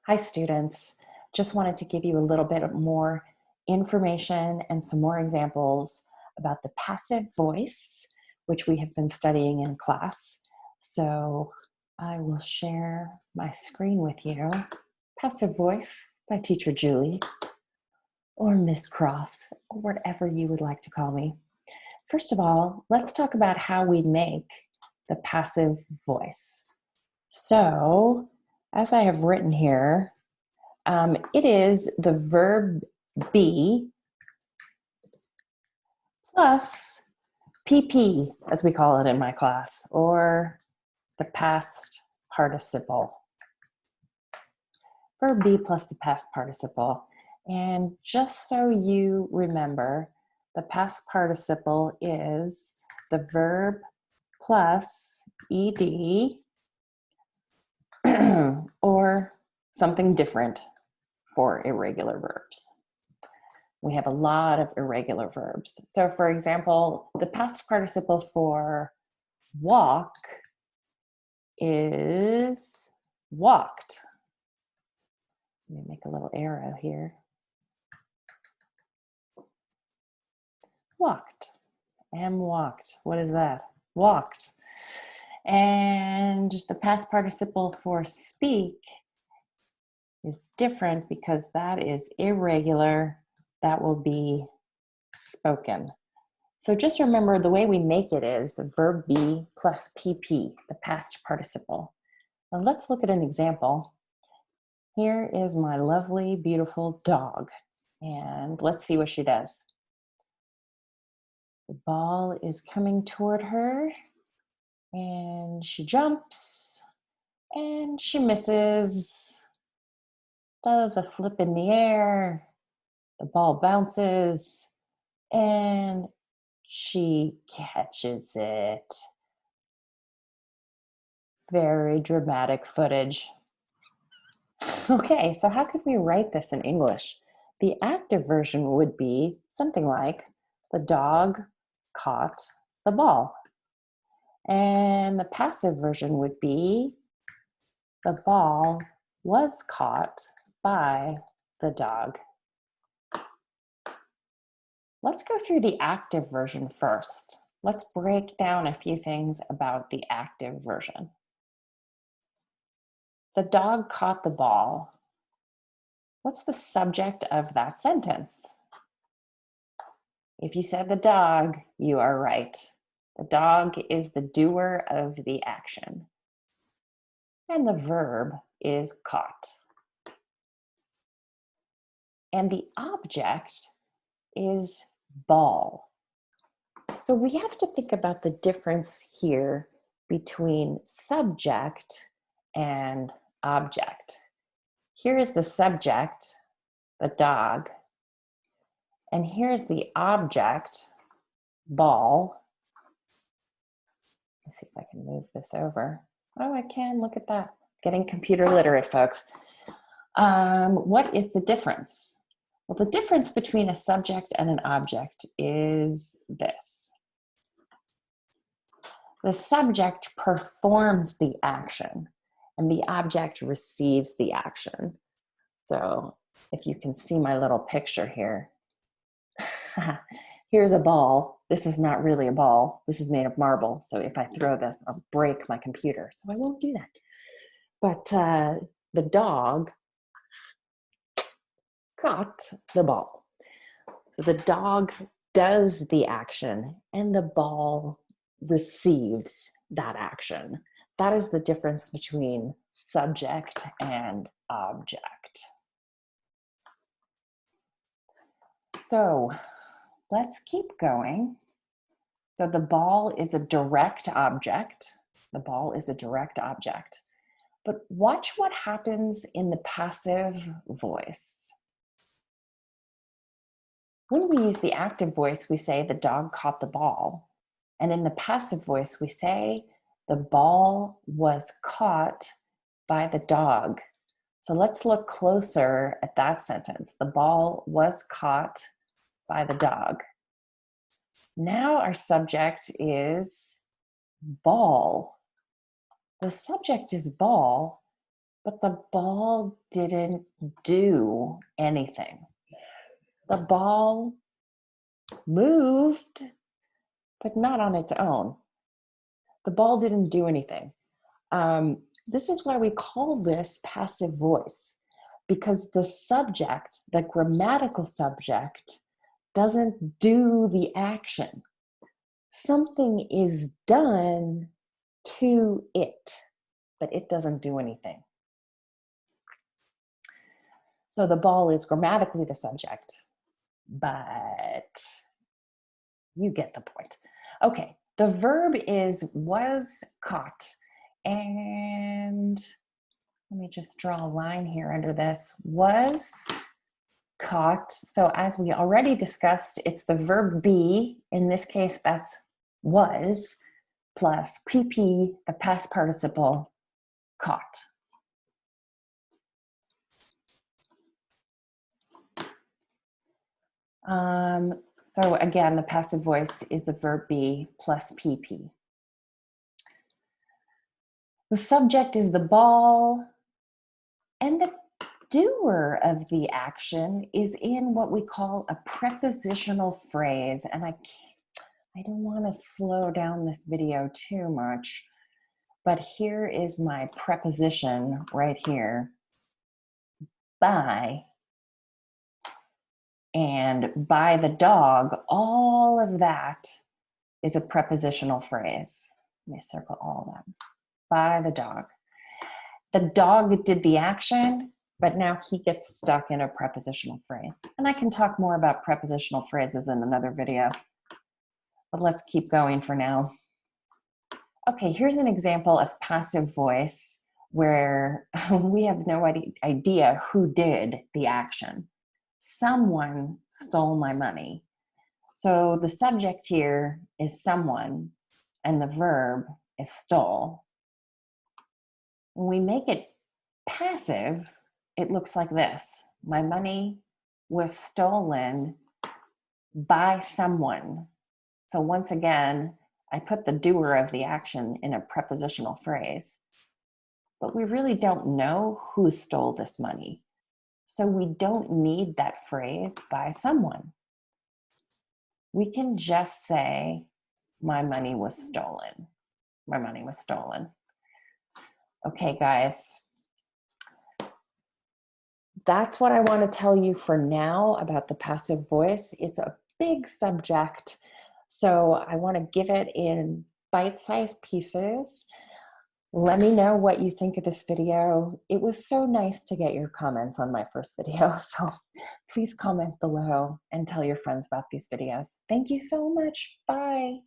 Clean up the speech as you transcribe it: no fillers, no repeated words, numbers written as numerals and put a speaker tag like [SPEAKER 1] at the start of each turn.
[SPEAKER 1] Hi, students. Just wanted to give you a little bit more information and some more examples about the passive voice, which we have been studying in class. So I will share my screen with you. Passive voice by Teacher Julie, or Miss Cross, or whatever you would like to call me. First of all, let's talk about how we make the passive voice. So, as I have written here, it is the verb be plus PP, as we call it in my class, or the past participle. Verb be plus the past participle. And just so you remember, the past participle is the verb plus ed or something different for irregular verbs. We have a lot of irregular verbs. So for example, the past participle for walk is walked. Let me make a little arrow here. Walked. Am walked. What is that? Walked. And the past participle for speak is different because that is irregular. That will be spoken. So just remember the way we make it is verb be plus PP, the past participle. Now let's look at an example. Here is my lovely, beautiful dog, and let's see what she does. The ball is coming toward her, and she jumps, and she misses, does a flip in the air, the ball bounces, and she catches it. Very dramatic footage. Okay, so how could we write this in English? The active version would be something like, the dog caught the ball. And the passive version would be, the ball was caught by the dog. Let's go through the active version first. Let's break down a few things about the active version. The dog caught the ball. What's the subject of that sentence? If you said the dog, you are right. The dog is the doer of the action. And the verb is caught. And the object is ball. So we have to think about the difference here between subject and object. Here is the subject, the dog, and here's the object, ball. Let's see if I can move this over. Oh, I can, look at that. Getting computer literate, folks. What is the difference? Well, the difference between a subject and an object is this. The subject performs the action, and the object receives the action. So if you can see my little picture here, here's a ball. This is not really a ball. This is made of marble. So if I throw this, I'll break my computer. So I won't do that. But the dog caught the ball. So the dog does the action and the ball receives that action. That is the difference between subject and object. So let's keep going. So the ball is a direct object. The ball is a direct object. But watch what happens in the passive voice. When we use the active voice, we say the dog caught the ball. And in the passive voice, we say the ball was caught by the dog. So let's look closer at that sentence. The ball was caught by the dog. Now our subject is ball. The subject is ball, but the ball didn't do anything. The ball moved, but not on its own. The ball didn't do anything. This is why we call this passive voice, because the subject, the grammatical subject, doesn't do the action. Something is done to it, but it doesn't do anything. So the ball is grammatically the subject, but you get the point. Okay, the verb is was caught. And let me just draw a line here under this. Was caught. So as we already discussed, it's the verb be. In this case, that's was plus PP, the past participle, caught. So again, the passive voice is the verb be plus PP. The subject is the ball, and the doer of the action is in what we call a prepositional phrase. And I don't want to slow down this video too much, but here is my preposition right here. By and by the dog, all of that is a prepositional phrase. Let me circle all of that. By the dog. The dog did the action, but now he gets stuck in a prepositional phrase. And I can talk more about prepositional phrases in another video, but let's keep going for now. Okay, here's an example of passive voice where we have no idea who did the action. Someone stole my money. So the subject here is someone, and the verb is stole. When we make it passive, it looks like this. My money was stolen by someone. So once again, I put the doer of the action in a prepositional phrase, but we really don't know who stole this money. So we don't need that phrase by someone. We can just say, my money was stolen. My money was stolen. Okay, guys. That's what I want to tell you for now about the passive voice. It's a big subject, so I want to give it in bite-sized pieces. Let me know what you think of this video. It was so nice to get your comments on my first video, so please comment below and tell your friends about these videos. Thank you so much. Bye.